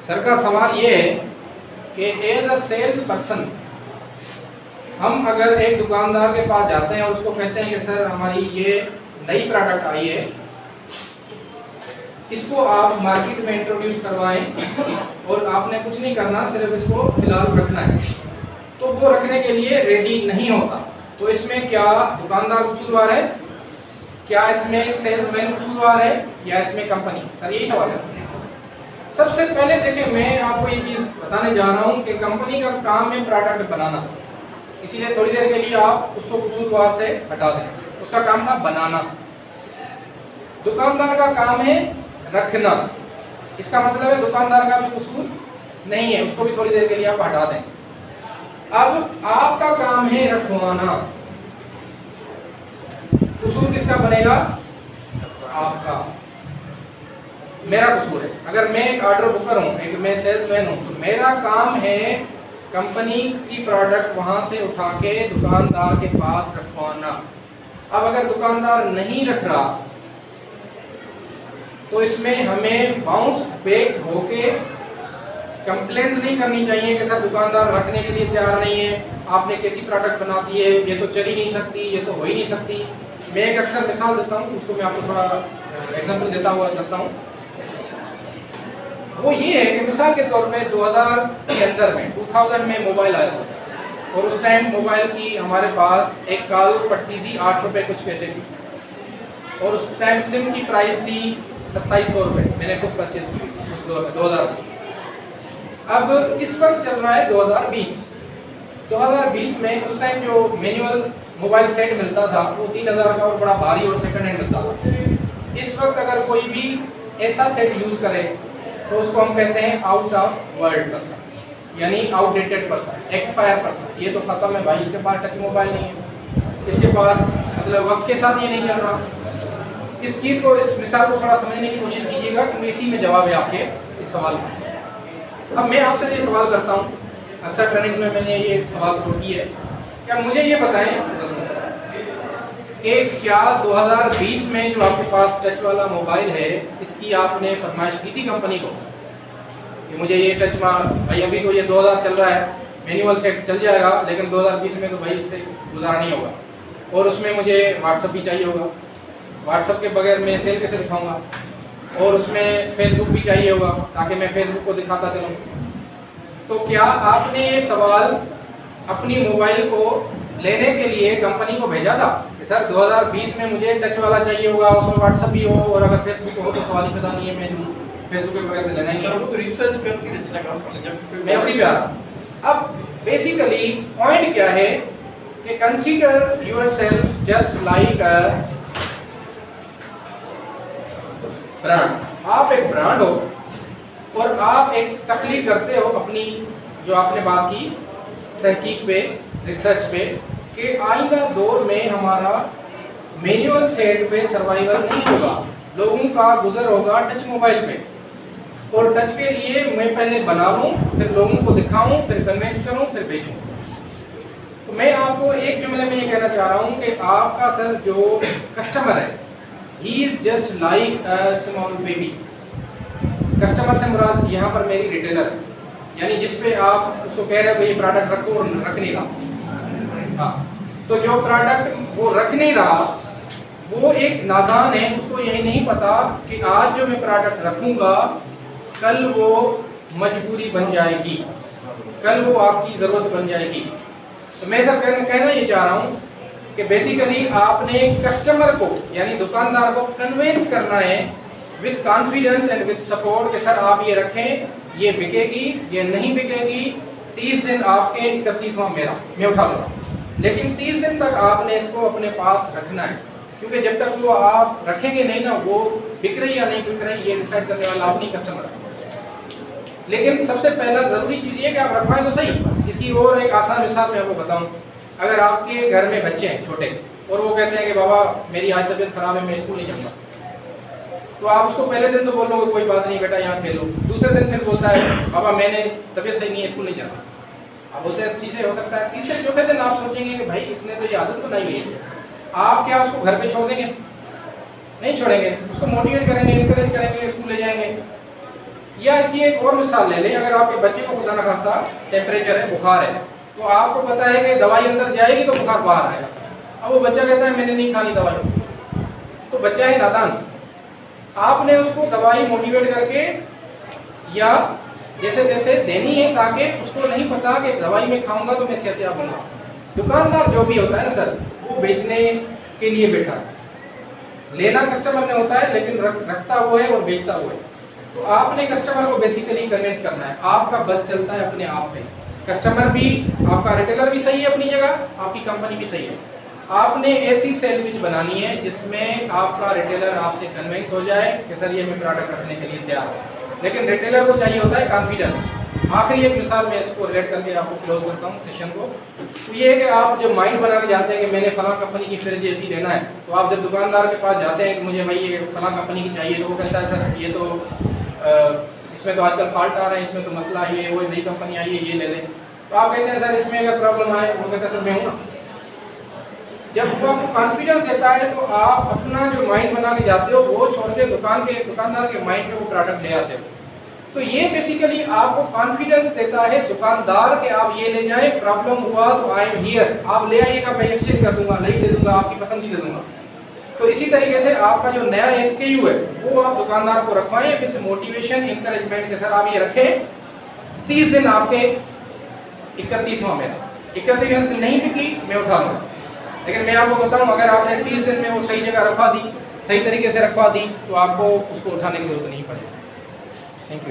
Sir का सवाल ये है कि एज अ सेल्स पर्सन हम अगर एक दुकानदार के पास जाते हैं और उसको कहते हैं कि सर हमारी ये नई प्रोडक्ट आई है, इसको आप मार्केट में इंट्रोड्यूस करवाएं और आपने कुछ नहीं करना, सिर्फ इसको फिलहाल रखना है, तो वो रखने के लिए रेडी नहीं होता, तो इसमें क्या दुकानदार कसूरवार है, क्या इसमें सेल्समैन कसूरवार है या इसमें कंपनी? सर यही सवाल है। सबसे पहले देखिए, मैं आपको ये चीज़ बताने जा रहा हूँ कि कंपनी का काम है प्रोडक्ट बनाना, इसीलिए थोड़ी देर के लिए आप उसको कसूरवार से हटा दें, उसका काम था बनाना। दुकानदार का काम है रखना, इसका मतलब है दुकानदार का भी कसूर नहीं है, उसको भी थोड़ी देर के लिए आप हटा दें। अब आपका काम है रखवाना, कसूर किसका बनेगा? आपका। मेरा कसूर है, अगर मैं एक ऑर्डर बुकर हूँ, एक मैं सेल्समैन हूँ, तो मेरा काम है कंपनी की प्रोडक्ट वहां से उठा के दुकानदार के पास रखवाना। अब अगर दुकानदार नहीं रख रहा तो इसमें हमें बाउंस बैक होके कंप्लेंट नहीं करनी चाहिए कि सर दुकानदार रखने के लिए तैयार नहीं है, आपने कैसी प्रोडक्ट बना दी है, ये तो चल ही नहीं सकती, ये तो हो ही नहीं सकती। मैं एक अक्सर मिसाल देता हूँ, उसको मैं आपको थोड़ा एग्जांपल देता हुआ चलता हूँ। वो ये है कि मिसाल के तौर पे 2000 के अंदर में 2000 में मोबाइल आया था और उस टाइम मोबाइल की हमारे पास एक कॉल पड़ती थी 8 रुपये कुछ पैसे की, और उस टाइम सिम की प्राइस थी 2700 रुपये, मैंने खुद परचेज की उस 2000 में। अब इस वक्त चल रहा है 2020 में उस टाइम जो मैनुअल मोबाइल सेट मिलता था वो 3000 का और बड़ा भारी और सेकंड हैंड मिलता था। इस वक्त अगर कोई भी ऐसा सेट यूज़ करे तो उसको हम कहते हैं आउट ऑफ वर्ल्ड पर्सन, यानी आउटडेटेड पर्सन, एक्सपायर पर्सन। ये तो खत्म है भाई, इसके पास टच मोबाइल नहीं है, इसके पास मतलब वक्त के साथ ये नहीं चल रहा। इस चीज़ को, इस मिसाल को थोड़ा समझने की कोशिश कीजिएगा, क्योंकि इसी में जवाब है आपके इस सवाल का। अब मैं आपसे ये सवाल करता हूँ, अक्सर ट्रेनिंग में मैंने ये सवाल तो की है, क्या मुझे ये बताएं कि क्या 2020 में जो आपके पास टच वाला मोबाइल है, इसकी आपने फरमाइश की थी कंपनी को कि मुझे ये टच भाई, अभी तो ये 2000 चल रहा है, मैनुअल सेट चल जाएगा, लेकिन 2020 में तो भाई इससे गुजारा नहीं होगा, और उसमें मुझे व्हाट्सअप भी चाहिए होगा, व्हाट्सअप के बगैर मैं सेल कैसे दिखाऊंगा, और उसमें फेसबुक भी चाहिए होगा ताकि मैं फेसबुक को दिखाता चलूँ। तो क्या आपने ये सवाल अपनी मोबाइल को लेने के लिए कंपनी को भेजा था कि सर 2020 में मुझे टच वाला चाहिए होगा, उसमें व्हाट्सअप भी हो, और अगर फेसबुक हो तो सवाल ही पता नहीं है, मैं फेसबुक के बगैर लेना ही है। तो रिसर्च करके मैं उसी पे आ रहा। अब बेसिकली पॉइंट क्या है कि consider yourself just like a brand. आप एक ब्रांड हो और आप एक तख्लीक करते हो अपनी, जो आपने बात की तहकीक पे, रिसर्च पे, कि आइंदा दौर में हमारा मैनुअल सेट पे सर्वाइवल नहीं होगा, लोगों का गुजर होगा टच मोबाइल पे, और टच के लिए मैं पहले बना लूँ, फिर लोगों को दिखाऊं, फिर कन्वेंस करूं, फिर बेचूं। तो मैं आपको एक जुमले में ये कहना चाह रहा हूँ कि आपका सर जो कस्टमर है, he is just like a small baby. Customer से मुराद यहाँ पर मेरी रिटेलर है, यानी जिस पे आप उसको कह रहे हो कि ये प्रोडक्ट रखो और रख नहीं रहा। हाँ, तो जो प्रोडक्ट वो रख नहीं रहा वो एक नादान है, उसको यही नहीं पता कि आज जो मैं प्रोडक्ट रखूँगा कल वो मजबूरी बन जाएगी, कल वो आपकी ज़रूरत बन जाएगी। तो मैं सर कहना ये चाह रहा हूँ कि बेसिकली आपने कस्टमर को, यानी दुकानदार को कन्वेंस करना है with confidence and with support कि सर आप ये रखें, ये बिकेगी, ये नहीं बिकेगी, 30 दिन आपके, 31वां मेरा, मैं उठा लूँगा, लेकिन 30 दिन तक आपने इसको अपने पास रखना है, क्योंकि जब तक वो आप रखेंगे नहीं ना, वो बिक रही या नहीं बिक रही ये डिसाइड करने वाला आप नहीं, कस्टमर है। लेकिन सबसे पहला ज़रूरी चीज़ ये कि आप रखवाएं तो सही। इसकी और एक आसान मिसाल मैं आपको बताऊँ, अगर आपके घर में बच्चे हैं छोटे और वो कहते हैं कि बाबा मेरी आज तबीयत ख़राब है, मैं स्कूल नहीं जाऊँगा, तो आप उसको पहले दिन तो बोलोगे कोई बात नहीं बेटा यहाँ खेलो, दूसरे दिन फिर बोलता है बाबा मैंने तबीयत सही नहीं है, स्कूल नहीं जाना। अब उससे चीज़ें हो सकता है, तीसरे चौथे दिन आप सोचेंगे कि भाई इसने तो ये आदत बनाई हुई है, आप क्या उसको घर पे छोड़ देंगे? नहीं छोड़ेंगे, उसको मोटिवेट करेंगे, इंकरेज करेंगे, स्कूल ले जाएंगे। या इसकी एक और मिसाल ले लें, अगर आपके बच्चे को खुदा न खास्ता टेम्परेचर है, बुखार है, तो आपको पता है कि दवाई अंदर जाएगी तो बुखार बाहर आएगा। अब वो बच्चा कहता है मैंने नहीं खानी दवाई, तो बच्चा है नादान। आपने उसको दवाई मोटिवेट करके या जैसे तैसे देनी है, ताकि उसको नहीं पता कि दवाई में खाऊंगा तो मैं सेहतयाब होऊंगा। दुकानदार जो भी होता है ना सर, वो बेचने के लिए बैठा है, लेना कस्टमर ने होता है, लेकिन रखता वो है और बेचता वो है। तो आपने कस्टमर को बेसिकली कन्विंस करना है। आपका बस चलता है अपने आप पे, कस्टमर भी, आपका रिटेलर भी सही है अपनी जगह, आपकी कंपनी भी सही है। आपने ऐसी सैंडविच बनानी है जिसमें आपका रिटेलर आपसे कन्विंस हो जाए कि सर ये मैं प्रोडक्ट रखने के लिए तैयार हूँ। लेकिन रिटेलर को चाहिए होता है कॉन्फिडेंस। आखिरी एक मिसाल मैं इसको रिलेट करके आपको क्लोज करता हूँ सेशन को। तो ये है कि आप जब माइंड बना के जाते हैं कि मैंने फलां कंपनी की फ्रिज ऐसी लेना है, तो आप जब दुकानदार के पास जाते हैं कि मुझे भाई ये फलां कंपनी की चाहिए, तो वो कहता है सर ये तो इसमें तो आजकल फॉल्ट आ रहे हैं, इसमें तो मसला ये वो नई कंपनी आई है, ये ले लें। तो आप कहते हैं सर इसमें अगर प्रॉब्लम आए, वो कहता है सर मैं हूँ ना। जब वो आपको कॉन्फिडेंस देता है तो आप अपना जो माइंड बना के जाते हो वो छोड़ के दुकानदार के माइंड पे वो प्रोडक्ट ले आते हो। तो ये बेसिकली आपको कॉन्फिडेंस देता है दुकानदार के आप ये ले जाए, प्रॉब्लम हुआ तो आई एम हियर, आप ले आइएगा, मैं एक्सचेंज कर दूंगा, नहीं दे दूंगा, आपकी पसंद ही दे दूंगा। तो इसी तरीके से आपका जो नया SKU है वो आप दुकानदार को रखवाएं विद मोटिवेशन, इंकरेजमेंट के सर आप ये रखें, 30 दिन आपके 31वां महीना, 31वें दिन नहीं बिकी मैं उठा लूँगा। लेकिन मैं आपको बताऊं, अगर आपने 30 दिन में वो सही जगह रखवा दी, सही तरीके से रखवा दी, तो आपको उसको उठाने की जरूरत नहीं पड़ेगी। Thank you.